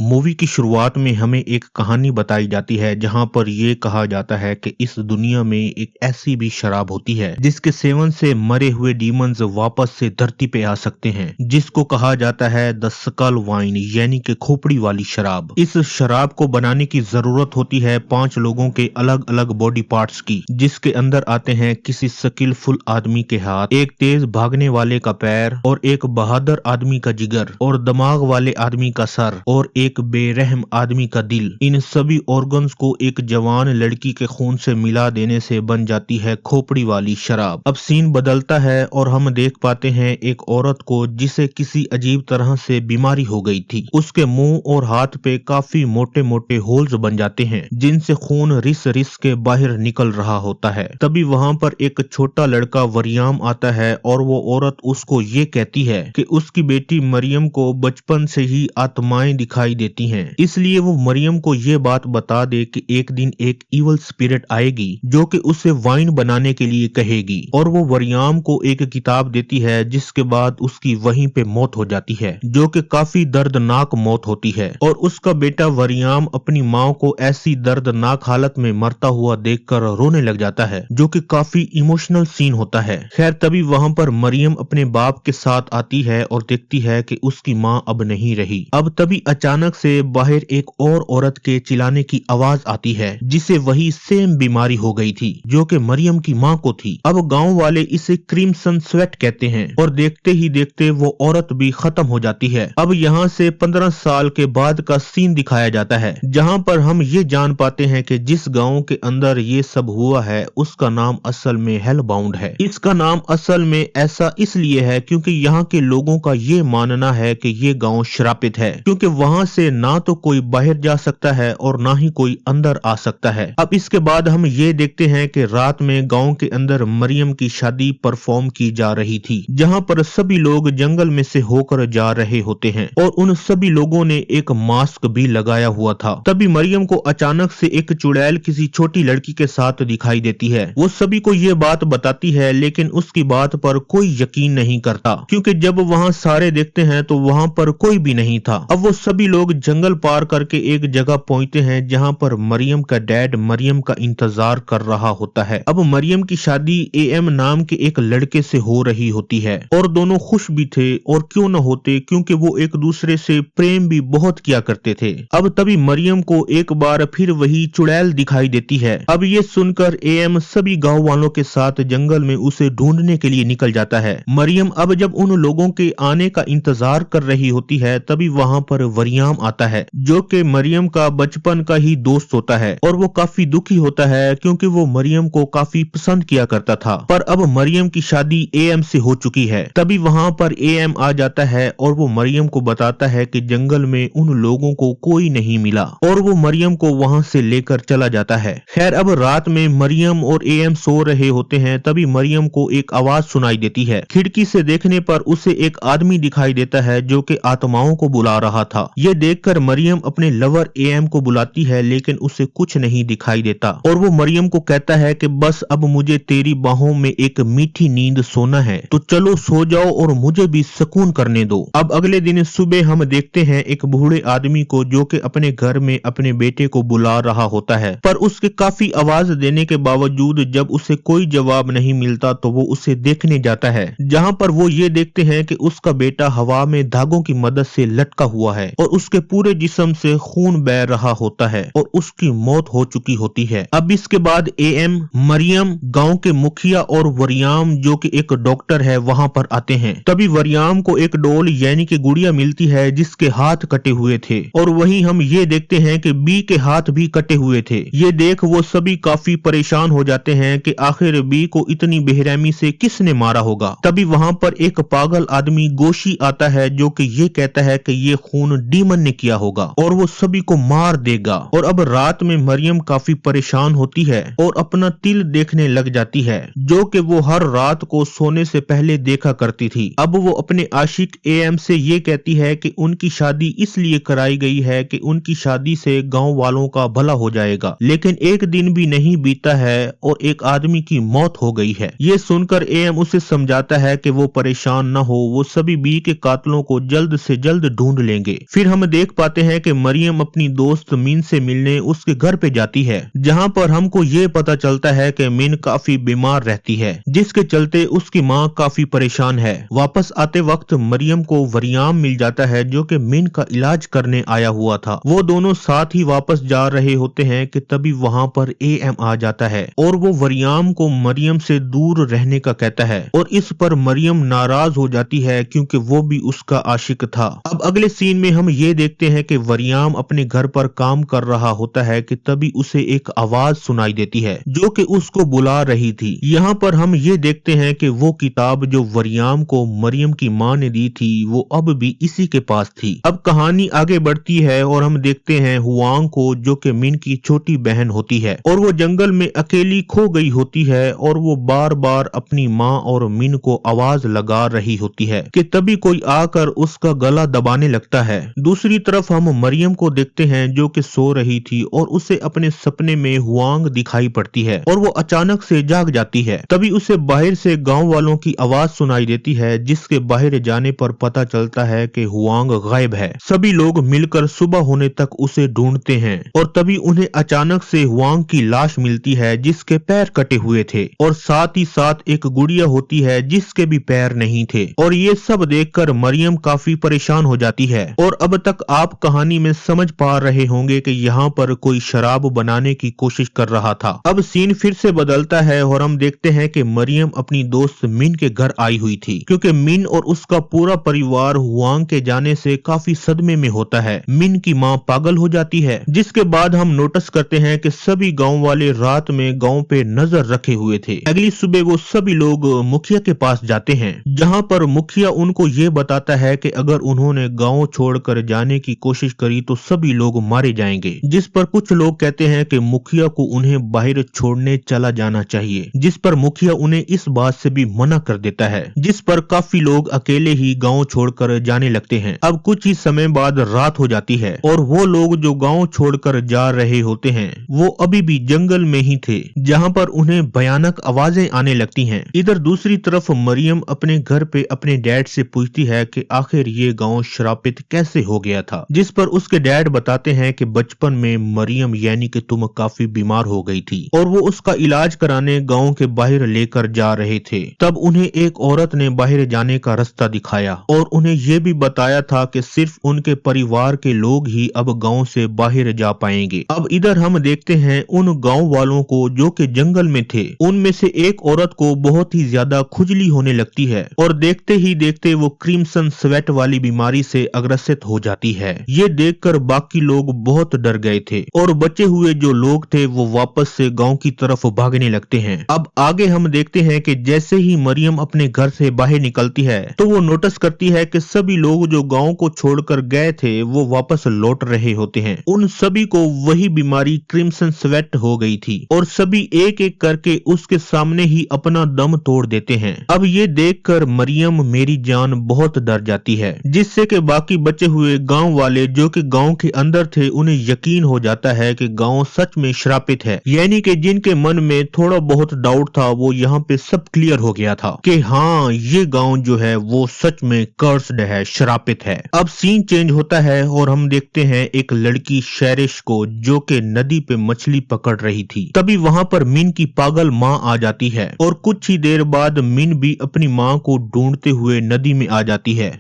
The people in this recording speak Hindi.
मूवी की शुरुआत में हमें एक कहानी बताई जाती है जहां पर ये कहा जाता है कि इस दुनिया में एक ऐसी भी शराब होती है जिसके सेवन से मरे हुए डीमंस वापस से धरती पे आ सकते हैं, जिसको कहा जाता है द स्कल वाइन यानी कि खोपड़ी वाली शराब। इस शराब को बनाने की जरूरत होती है 5 लोगों के अलग अलग बॉडी पार्ट्स की, जिसके अंदर आते हैं किसी स्किलफुल आदमी के हाथ, एक तेज भागने वाले का पैर और एक बहादुर आदमी का जिगर और दिमाग वाले आदमी का सर और एक बेरहम आदमी का दिल। इन सभी ऑर्गन्स को एक जवान लड़की के खून से मिला देने से बन जाती है खोपड़ी वाली शराब। अब सीन बदलता है और हम देख पाते हैं एक औरत को जिसे किसी अजीब तरह से बीमारी हो गई थी। उसके मुंह और हाथ पे काफी मोटे मोटे होल्स बन जाते हैं जिनसे खून रिस रिस के बाहर निकल रहा होता है। तभी वहाँ पर एक छोटा लड़का वरियाम आता है और वो औरत उसको ये कहती है कि उसकी बेटी मरियम को बचपन से ही आत्माएं दिखाई देती हैं, इसलिए वो मरियम को ये बात बता दे कि एक दिन एक इवल स्पिरिट आएगी जो कि उसे वाइन बनाने के लिए कहेगी। और वो वरियाम को एक किताब देती है जिसके बाद उसकी वहीं पे मौत हो जाती है, जो कि काफी दर्दनाक मौत होती है। और उसका बेटा वरियाम अपनी माँ को ऐसी दर्दनाक हालत में मरता हुआ देखकर रोने लग जाता है, जो कि काफी इमोशनल सीन होता है। खैर तभी वहाँ पर मरियम अपने बाप के साथ आती है और देखती है कि उसकी माँ अब नहीं रही। अब तभी अचानक से बाहर एक और औरत के चिल्लाने की आवाज आती है जिसे वही सेम बीमारी हो गई थी जो कि मरियम की माँ को थी। अब गांव वाले इसे क्रिम्सन स्वेट कहते हैं और देखते ही देखते वो औरत भी खत्म हो जाती है। अब यहाँ से 15 साल के बाद का सीन दिखाया जाता है जहाँ पर हम ये जान पाते हैं कि जिस गांव के अंदर ये सब हुआ है उसका नाम असल में हेल बाउंड है। इसका नाम असल में ऐसा इसलिए है क्योंकि यहाँ के लोगों का ये मानना है कि ये गांव श्रापित है, क्योंकि वहां से ना तो कोई बाहर जा सकता है और ना ही कोई अंदर आ सकता है। अब इसके बाद हम ये देखते हैं कि रात में गांव के अंदर मरियम की शादी परफॉर्म की जा रही थी, जहां पर सभी लोग जंगल में से होकर जा रहे होते हैं और उन सभी लोगों ने एक मास्क भी लगाया हुआ था। तभी मरियम को अचानक से एक चुड़ैल किसी छोटी लड़की के साथ दिखाई देती है। वो सभी को ये बात बताती है लेकिन उसकी बात पर कोई यकीन नहीं करता, क्योंकि जब वहाँ सारे देखते हैं तो वहाँ पर कोई भी नहीं था। अब वो सभी लोग जंगल पार करके एक जगह पहुंचते हैं जहाँ पर मरियम का डैड मरियम का इंतजार कर रहा होता है। अब मरियम की शादी एएम नाम के एक लड़के से हो रही होती है और दोनों खुश भी थे, और क्यों न होते क्योंकि वो एक दूसरे से प्रेम भी बहुत किया करते थे। अब तभी मरियम को एक बार फिर वही चुड़ैल दिखाई देती है। अब ये सुनकर एएम सभी गाँव वालों के साथ जंगल में उसे ढूंढने के लिए निकल जाता है। मरियम अब जब उन लोगों के आने का इंतजार कर रही होती है तभी वहाँ पर वरियाम आता है जो कि मरियम का बचपन का ही दोस्त होता है, और वो काफी दुखी होता है क्योंकि वो मरियम को काफी पसंद किया करता था। पर अब मरियम की शादी एएम से हो चुकी है। तभी वहाँ पर एएम आ जाता है और वो मरियम को बताता है कि जंगल में उन लोगों को कोई नहीं मिला, और वो मरियम को वहाँ से लेकर चला जाता है। खैर अब रात में मरियम और एएम सो रहे होते हैं तभी मरियम को एक आवाज सुनाई देती है। खिड़की से देखने पर उसे एक आदमी दिखाई देता है जो कि आत्माओं को बुला रहा था। ये देखकर मरियम अपने लवर एएम को बुलाती है लेकिन उसे कुछ नहीं दिखाई देता, और वो मरियम को कहता है कि बस अब मुझे तेरी बाहों में एक मीठी नींद सोना है, तो चलो सो जाओ और मुझे भी सुकून करने दो। अब अगले दिन सुबह हम देखते हैं एक बूढ़े आदमी को जो कि अपने घर में अपने बेटे को बुला रहा होता है, पर उसके काफी आवाज देने के बावजूद जब उसे कोई जवाब नहीं मिलता तो वो उसे देखने जाता है, जहाँ पर वो ये देखते हैं कि उसका बेटा हवा में धागों की मदद से लटका हुआ है और उसके पूरे जिस्म से खून बह रहा होता है और उसकी मौत हो चुकी होती है। अब इसके बाद एएम, मरियम, गांव के मुखिया और वरियाम जो कि एक डॉक्टर है वहां पर आते हैं। तभी वरियाम को एक डोल यानी कि गुड़िया मिलती है जिसके हाथ कटे हुए थे, और वहीं हम ये देखते हैं कि बी के हाथ भी कटे हुए थे। ये देख वो सभी काफी परेशान हो जाते हैं कि आखिर बी को इतनी बेरहमी से किसने मारा होगा। तभी वहां पर एक पागल आदमी गोशी आता है जो कि ये कहता है कि ये खून डीमन ने किया होगा और वो सभी को मार देगा। और अब रात में मरियम काफी परेशान होती है और अपना तिल देखने लग जाती है जो कि वो हर रात को सोने से पहले देखा करती थी। अब वो अपने आशिक एएम से ये कहती है कि उनकी शादी इसलिए कराई गई है कि उनकी शादी से गांव वालों का भला हो जाएगा, लेकिन एक दिन भी नहीं बीता है और एक आदमी की मौत हो गई है। ये सुनकर एएम उसे समझाता है कि वो परेशान न हो, वो सभी बी के कातलों को जल्द से जल्द ढूंढ लेंगे। फिर हम देख पाते हैं कि मरियम अपनी दोस्त मिन से मिलने उसके घर पे जाती है, जहाँ पर हमको ये पता चलता है कि मिन काफी बीमार रहती है, जिसके चलते उसकी माँ काफी परेशान है। वापस आते वक्त मरियम को वरियाम मिल जाता है जो कि मिन का इलाज करने आया हुआ था। वो दोनों साथ ही वापस जा रहे होते हैं कि तभी वहाँ पर एएम आ जाता है और वो वरियाम को मरियम से दूर रहने का कहता है और इस पर मरियम नाराज हो जाती है क्योंकि वो भी उसका आशिक था। अब अगले सीन में हम ये देखते हैं कि वरियाम अपने घर पर काम कर रहा होता है कि तभी उसे एक आवाज सुनाई देती है जो कि उसको बुला रही थी। यहाँ पर हम ये देखते हैं कि वो किताब जो वरियाम को मरियम की माँ ने दी थी वो अब भी इसी के पास थी। अब कहानी आगे बढ़ती है और हम देखते हैं हुआंग को जो कि मिन की छोटी बहन होती है और वो जंगल में अकेली खो गई होती है और वो बार बार अपनी माँ और मिन को आवाज लगा रही होती है कि तभी कोई आकर उसका गला दबाने लगता है। दूसरी तरफ हम मरियम को देखते हैं जो कि सो रही थी और उसे अपने सपने में हुआंग दिखाई पड़ती है और वो अचानक से जाग जाती है। तभी उसे बाहर से गांव वालों की आवाज सुनाई देती है जिसके बाहर जाने पर पता चलता है कि हुआंग गायब है। सभी लोग मिलकर सुबह होने तक उसे ढूंढते हैं और तभी उन्हें अचानक से हुआंग की लाश मिलती है जिसके पैर कटे हुए थे और साथ ही साथ एक गुड़िया होती है जिसके भी पैर नहीं थे। और ये सब देखकर मरियम काफी परेशान हो जाती है और अब तक आप कहानी में समझ पा रहे होंगे कि यहाँ पर कोई शराब बनाने की कोशिश कर रहा था। अब सीन फिर से बदलता है और हम देखते हैं कि मरियम अपनी दोस्त मिन के घर आई हुई थी क्योंकि मिन और उसका पूरा परिवार हुआंग के जाने से काफी सदमे में होता है। मिन की माँ पागल हो जाती है जिसके बाद हम नोटिस करते हैं कि सभी गांव वाले रात में गांव पे नजर रखे हुए थे। अगली सुबह वो सभी लोग मुखिया के पास जाते हैं जहां पर मुखिया उनको ये बताता है कि अगर उन्होंने गांव छोड़कर जाने की कोशिश करी तो सभी लोग मारे जाएंगे, जिस पर कुछ लोग कहते हैं कि मुखिया को उन्हें बाहर छोड़ने चला जाना चाहिए, जिस पर मुखिया उन्हें इस बात से भी मना कर देता है, जिस पर काफी लोग अकेले ही गांव छोड़कर जाने लगते हैं। अब कुछ ही समय बाद रात हो जाती है और वो लोग जो गांव छोड़कर जा रहे होते हैं वो अभी भी जंगल में ही थे जहां पर उन्हें भयानक आवाजें आने लगती हैं। इधर दूसरी तरफ मरियम अपने घर पे अपने डैड से पूछती है कि आखिर ये गांव श्रापित कैसे हो गया था, जिस पर उसके डैड बताते हैं कि बचपन में मरियम यानी कि तुम काफी बीमार हो गई थी और वो उसका इलाज कराने गांव के बाहर लेकर जा रहे थे। तब उन्हें एक औरत ने बाहर जाने का रास्ता दिखाया और उन्हें ये भी बताया था कि सिर्फ उनके परिवार के लोग ही अब गांव से बाहर जा पाएंगे। अब इधर हम देखते हैं उन गांव वालों को जो कि जंगल में थे, उनमें से एक औरत को बहुत ही ज्यादा खुजली होने लगती है और देखते ही देखते वो क्रिम्सन स्वेट वाली बीमारी से अग्रसित हो जाती है। ये देखकर बाकी लोग बहुत डर गए थे और बचे हुए जो लोग थे वो वापस से गांव की तरफ भागने लगते हैं। अब आगे हम देखते हैं कि जैसे ही मरियम अपने घर से बाहर निकलती है तो वो नोटिस करती है कि सभी लोग जो गांव को छोड़कर गए थे वो वापस लौट रहे होते हैं। उन सभी को वही बीमारी क्रिम्सन स्वेट हो गई थी और सभी एक एक करके उसके सामने ही अपना दम तोड़ देते हैं। अब ये देखकर मरियम मेरी जान बहुत डर जाती है, जिससे कि बाकी बचे हुए गांव वाले जो कि गांव के अंदर थे उन्हें यकीन हो जाता है कि गांव सच में श्रापित है, यानी कि जिनके मन में थोड़ा बहुत डाउट था वो यहाँ पे सब क्लियर हो गया था कि हाँ ये गांव जो है वो सच में कर्स्ड है, श्रापित है। अब सीन चेंज होता है और हम देखते हैं एक लड़की शेरिश को जो कि नदी पे मछली पकड़ रही थी। तभी वहाँ पर मिन की पागल माँ आ जाती है और कुछ ही देर बाद मिन भी अपनी माँ को ढूंढते हुए नदी में आ जाती है।